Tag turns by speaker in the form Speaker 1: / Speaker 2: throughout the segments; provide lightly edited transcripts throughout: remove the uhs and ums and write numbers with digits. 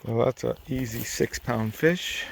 Speaker 1: Well, that's an easy 6-pound fish.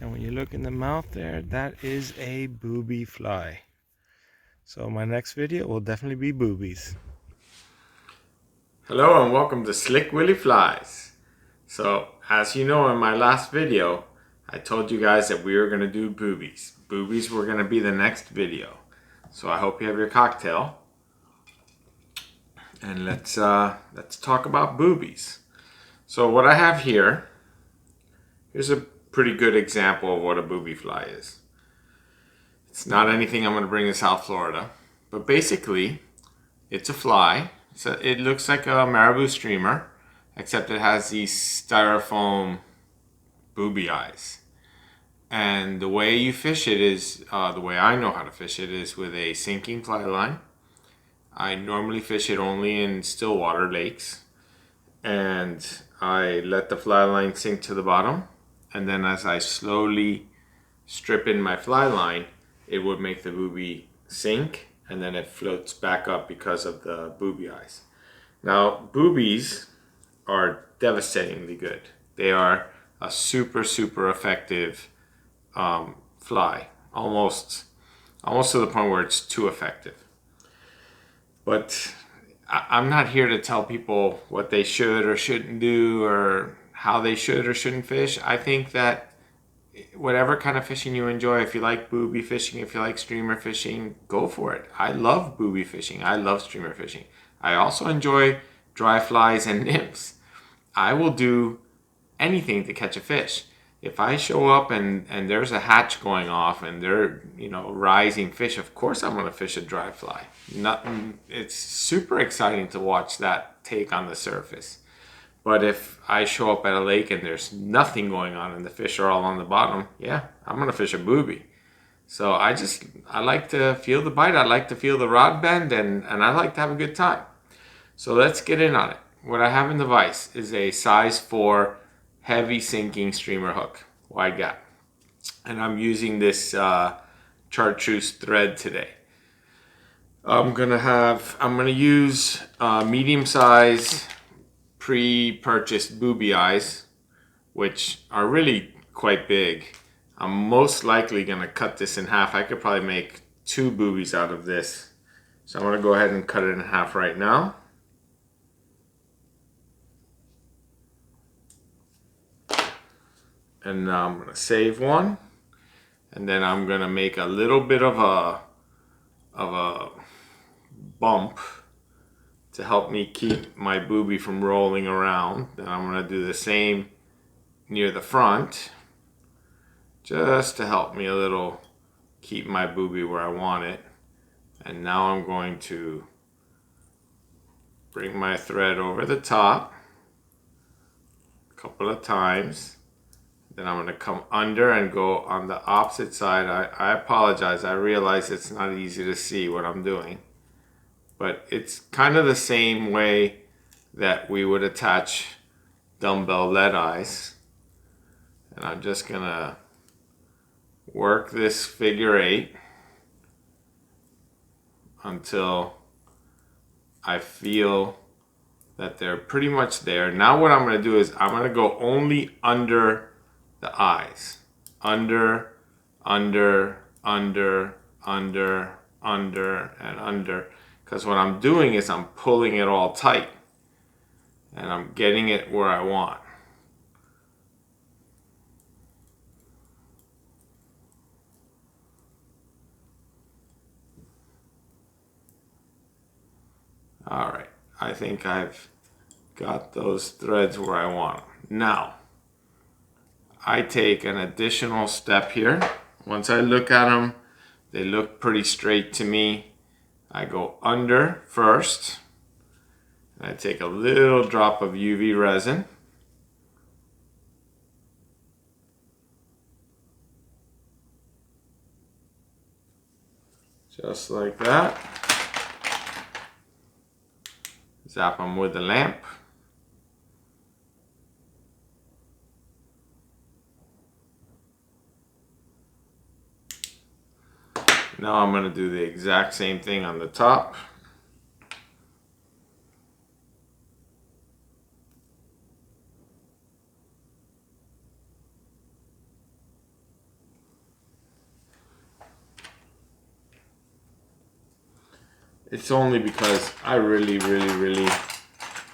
Speaker 1: And when you look in the mouth there, that is a booby fly. So my next video will definitely be boobies.
Speaker 2: Hello and welcome to Slick Willy Flies. So, as you know, in my last video, I told you guys that we were going to do boobies. Boobies were going to be the next video. So I hope you have your cocktail. And let's talk about boobies. So what I have here, here's a pretty good example of what a booby fly is. It's not anything I'm going to bring to South Florida, but basically, it's a fly. So it looks like a Marabou streamer, except it has these styrofoam booby eyes. And the way you fish it is, the way I know how to fish it is with a sinking fly line. I normally fish it only in still water lakes. And I let the fly line sink to the bottom. And then as I slowly strip in my fly line, it would make the booby sink. And then it floats back up because of the booby eyes. Now, boobies are devastatingly good. They are a super effective fly, almost to the point where it's too effective. But I'm not here to tell people what they should or shouldn't do or how they should or shouldn't fish. I think that whatever kind of fishing you enjoy, if you like booby fishing, if you like streamer fishing, go for it. I love booby fishing. I love streamer fishing. I also enjoy dry flies and nymphs. I will do anything to catch a fish. If I show up and there's a hatch going off and they're, rising fish, of course I'm going to fish a dry fly. It's super exciting to watch that take on the surface. But if I show up at a lake and there's nothing going on and the fish are all on the bottom, yeah, I'm going to fish a booby. So I like to feel the bite. I like to feel the rod bend and I like to have a good time. So let's get in on it. What I have in the vise is a size 4 heavy sinking streamer hook, wide gap. And I'm using this Chartruese thread today. I'm gonna use medium size pre-purchased booby eyes, which are really quite big. I'm most likely gonna cut this in half. I could probably make 2 boobies out of this. So I'm gonna go ahead and cut it in half right now. And now I'm gonna save one. And then I'm gonna make a little bit of a bump to help me keep my booby from rolling around. Then I'm gonna do the same near the front, just to help me a little keep my booby where I want it. And now I'm going to bring my thread over the top a couple of times. Then I'm going to come under and go on the opposite side. I apologize. I realize it's not easy to see what I'm doing. But it's kind of the same way that we would attach dumbbell lead eyes. And I'm just going to work this figure 8 until I feel that they're pretty much there. Now what I'm going to do is I'm going to go only under the eyes. Under, under, under, under, under, and under. Because what I'm doing is I'm pulling it all tight. And I'm getting it where I want. Alright, I think I've got those threads where I want them. Now, I take an additional step here. Once I look at them, they look pretty straight to me. I go under first. And I take a little drop of UV resin. Just like that. Zap them with the lamp. Now I'm going to do the exact same thing on the top. It's only because I really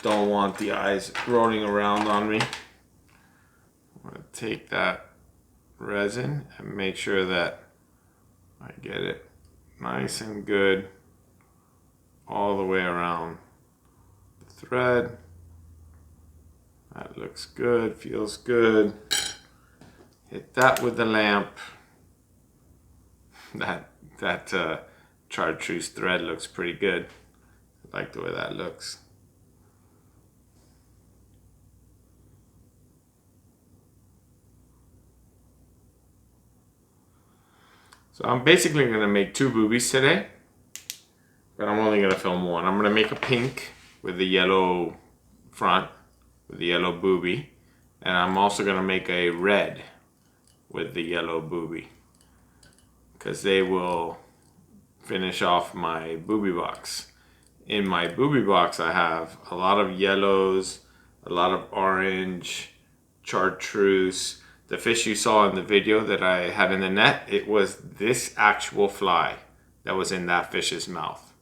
Speaker 2: don't want the eyes rolling around on me. I'm going to take that resin and make sure that I get it nice and good all the way around the thread. That looks good, feels good. Hit that with the lamp. That Chartruese thread looks pretty good. I like the way that looks. So I'm basically going to make 2 boobies today, but I'm only going to film one. I'm going to make a pink with the yellow front, with the yellow booby, and I'm also going to make a red with the yellow booby, because they will finish off my booby box. In my booby box I have a lot of yellows, a lot of orange, Chartreuse. The fish you saw in the video that I had in the net, it was this actual fly that was in that fish's mouth.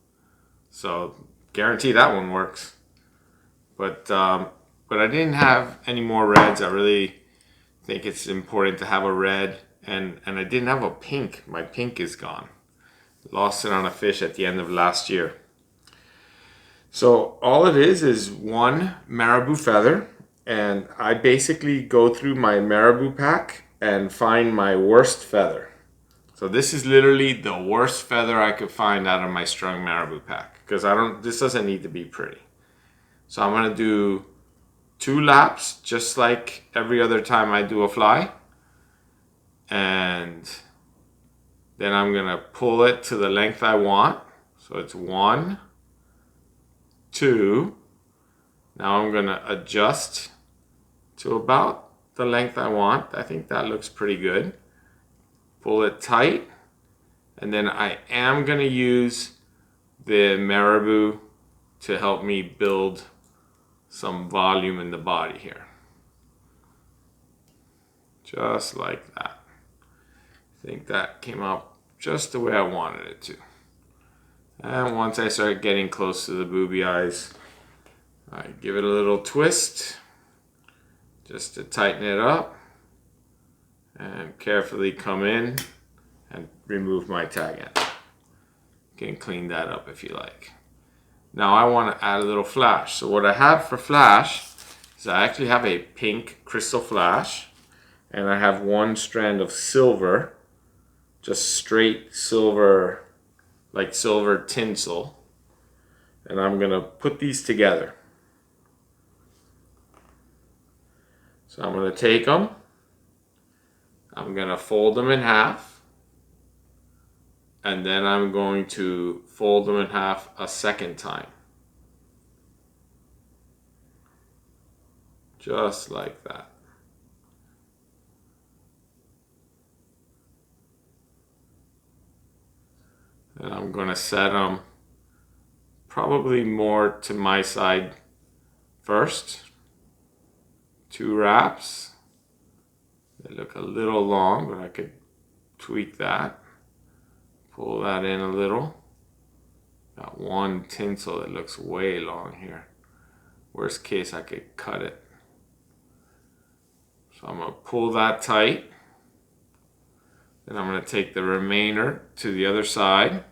Speaker 2: So guarantee that one works. But I didn't have any more reds. I really think it's important to have a red, and I didn't have a pink. My pink is gone. Lost it on a fish at the end of last year. So all it is 1 marabou feather, and I basically go through my marabou pack and find my worst feather. So this is literally the worst feather I could find out of my strung marabou pack, because this doesn't need to be pretty. So I'm gonna do 2 laps, just like every other time I do a fly, and then I'm gonna pull it to the length I want. So it's 1, 2. Now I'm gonna adjust to about the length I want. I think that looks pretty good. Pull it tight, and then I am gonna use the marabou to help me build some volume in the body here. Just like that. I think that came out just the way I wanted it to. And once I start getting close to the booby eyes, I give it a little twist just to tighten it up, and carefully come in and remove my tag end. You can clean that up if you like. Now I want to add a little flash. So what I have for flash is I actually have a pink crystal flash, and I have 1 strand of silver, just straight silver, like silver tinsel, and I'm gonna put these together. So I'm gonna take them, I'm gonna fold them in half, and then I'm going to fold them in half a second time. Just like that. And I'm going to set them probably more to my side first. 2 wraps. They look a little long, but I could tweak that. Pull that in a little. Got 1 tinsel that looks way long here. Worst case, I could cut it. So I'm going to pull that tight. Then I'm going to take the remainder to the other side.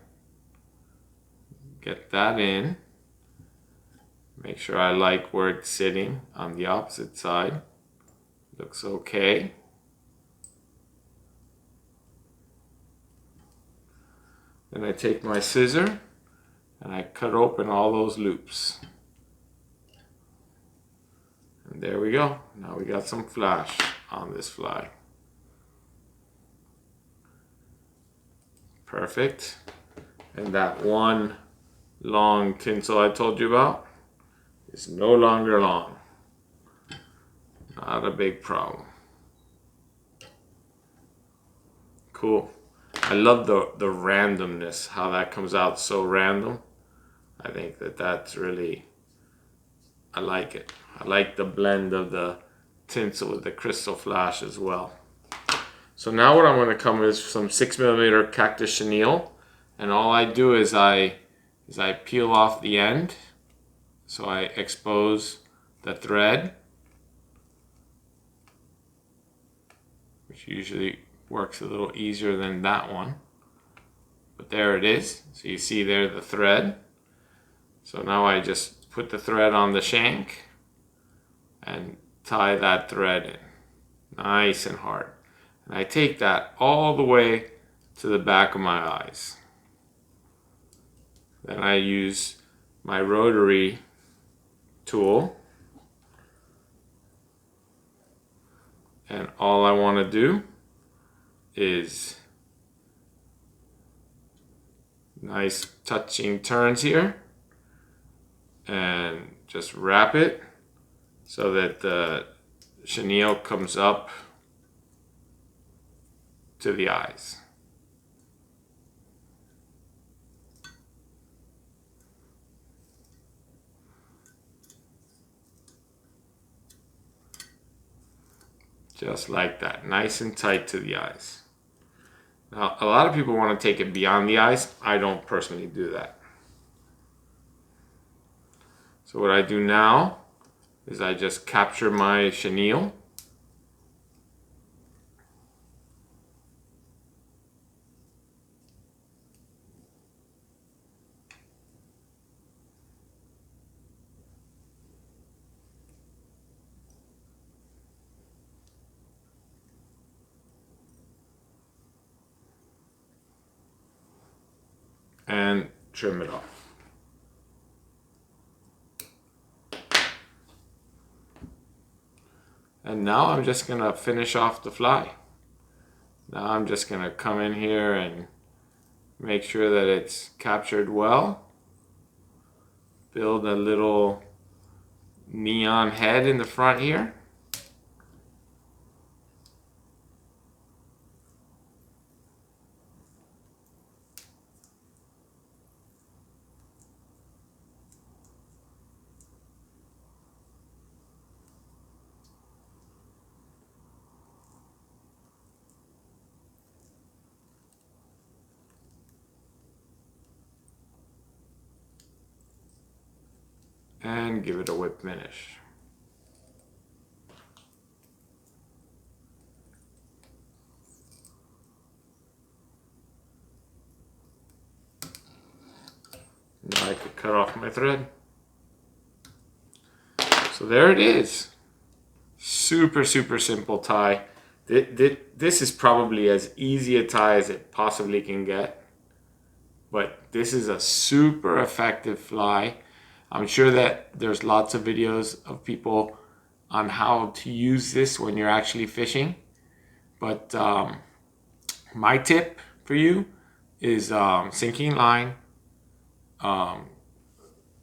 Speaker 2: Get that in. Make sure I like where it's sitting on the opposite side. Looks okay. Then I take my scissor and I cut open all those loops. And there we go. Now we got some flash on this fly. Perfect. And that 1 long tinsel I told you about is no longer long. Not a big problem. Cool. I love the randomness, how that comes out so random. I think that's really, I like it. I like the blend of the tinsel with the crystal flash as well. So now what I'm going to come is some 6mm Cactus Chenielle, and all I do is I is I peel off the end. So I expose the thread, which usually works a little easier than that one. But there it is. So you see there the thread. So now I just put the thread on the shank and tie that thread in nice and hard. And I take that all the way to the back of my eyes. Then I use my rotary tool, and all I want to do is nice touching turns here and just wrap it so that the chenille comes up to the eyes. Just like that, nice and tight to the eyes. Now, a lot of people want to take it beyond the eyes. I don't personally do that. So what I do now is I just capture my chenille. And trim it off. And now I'm just gonna finish off the fly. Now I'm just gonna come in here and make sure that it's captured well. Build a little neon head in the front here. And give it a whip finish. Now I could cut off my thread. So there it is. Super, super simple tie. This is probably as easy a tie as it possibly can get. But this is a super effective fly. I'm sure that there's lots of videos of people on how to use this when you're actually fishing. But my tip for you is sinking line.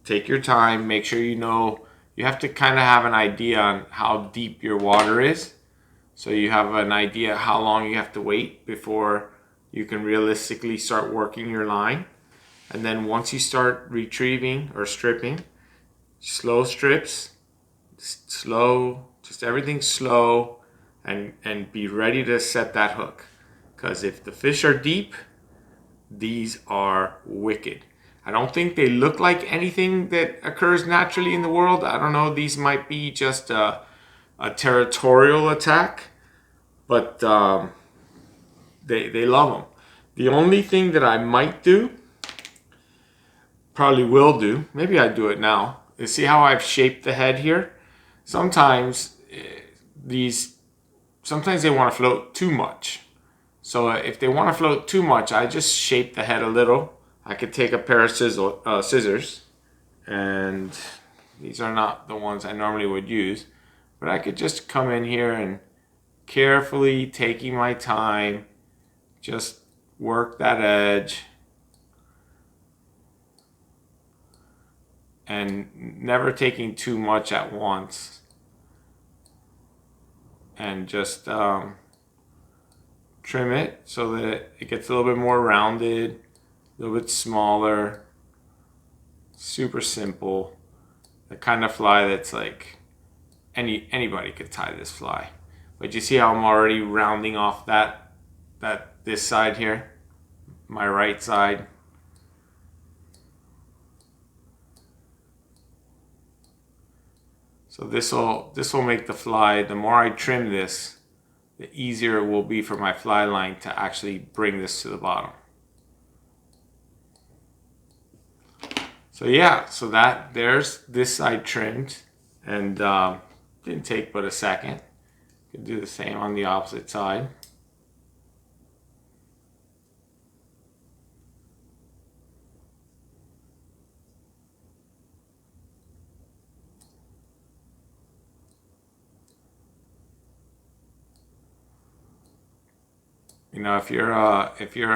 Speaker 2: Take your time, make sure you know, you have to kind of have an idea on how deep your water is. So you have an idea how long you have to wait before you can realistically start working your line. And then once you start retrieving or stripping, slow strips, slow, just everything slow, and be ready to set that hook. Because if the fish are deep, these are wicked. I don't think they look like anything that occurs naturally in the world. I don't know, these might be just a territorial attack, but they love them. The only thing that I might do, probably will do, maybe I do it now, is see how I've shaped the head here? Sometimes sometimes they want to float too much. So if they want to float too much, I just shape the head a little. I could take a pair of scissors, and these are not the ones I normally would use, but I could just come in here and carefully, taking my time, just work that edge. And never taking too much at once. And just trim it so that it gets a little bit more rounded, a little bit smaller. Super simple. The kind of fly that's like anybody could tie this fly. But you see how I'm already rounding off this side here, my right side. So this will make the fly, the more I trim this, the easier it will be for my fly line to actually bring this to the bottom. So yeah, so there's this side trimmed, and didn't take but a second. Could do the same on the opposite side. You know, if you're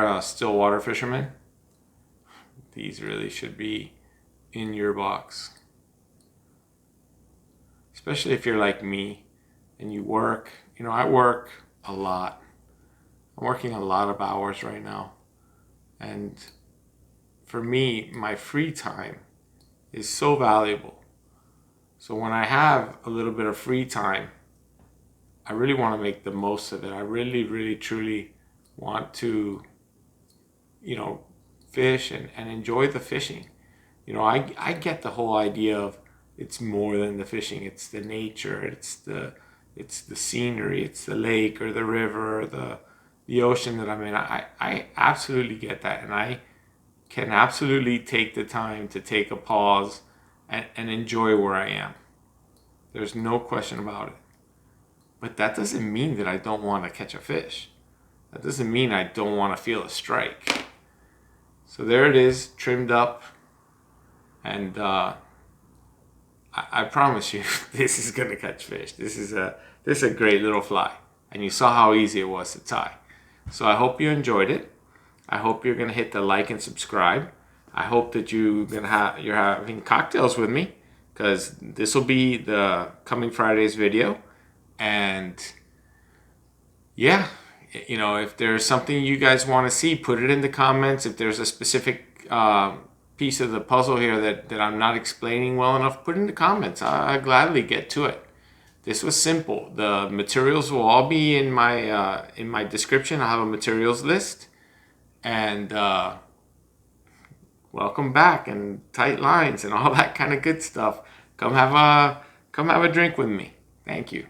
Speaker 2: a still water fisherman, these really should be in your box. Especially if you're like me and you work. You know, I work a lot. I'm working a lot of hours right now. And for me, my free time is so valuable. So when I have a little bit of free time, I really want to make the most of it. I really, really, truly want to, you know, fish and enjoy the fishing. You know, I get the whole idea of it's more than the fishing. It's the nature. It's the scenery. It's the lake or the river or the ocean that I'm in. I absolutely get that, and I can absolutely take the time to take a pause and enjoy where I am. There's no question about it. But that doesn't mean that I don't want to catch a fish. That doesn't mean I don't want to feel a strike. So there it is, trimmed up. And I promise you, this is going to catch fish. This is a great little fly. And you saw how easy it was to tie. So I hope you enjoyed it. I hope you're going to hit the like and subscribe. I hope that you're having cocktails with me, because this will be the coming Friday's video. And yeah, you know, if there's something you guys want to see, put it in the comments. If there's a specific piece of the puzzle here that I'm not explaining well enough, put it in the comments. I'll gladly get to it. This was simple. The materials will all be in my description. I'll have a materials list. And welcome back, and tight lines and all that kind of good stuff. Come have a drink with me. Thank you.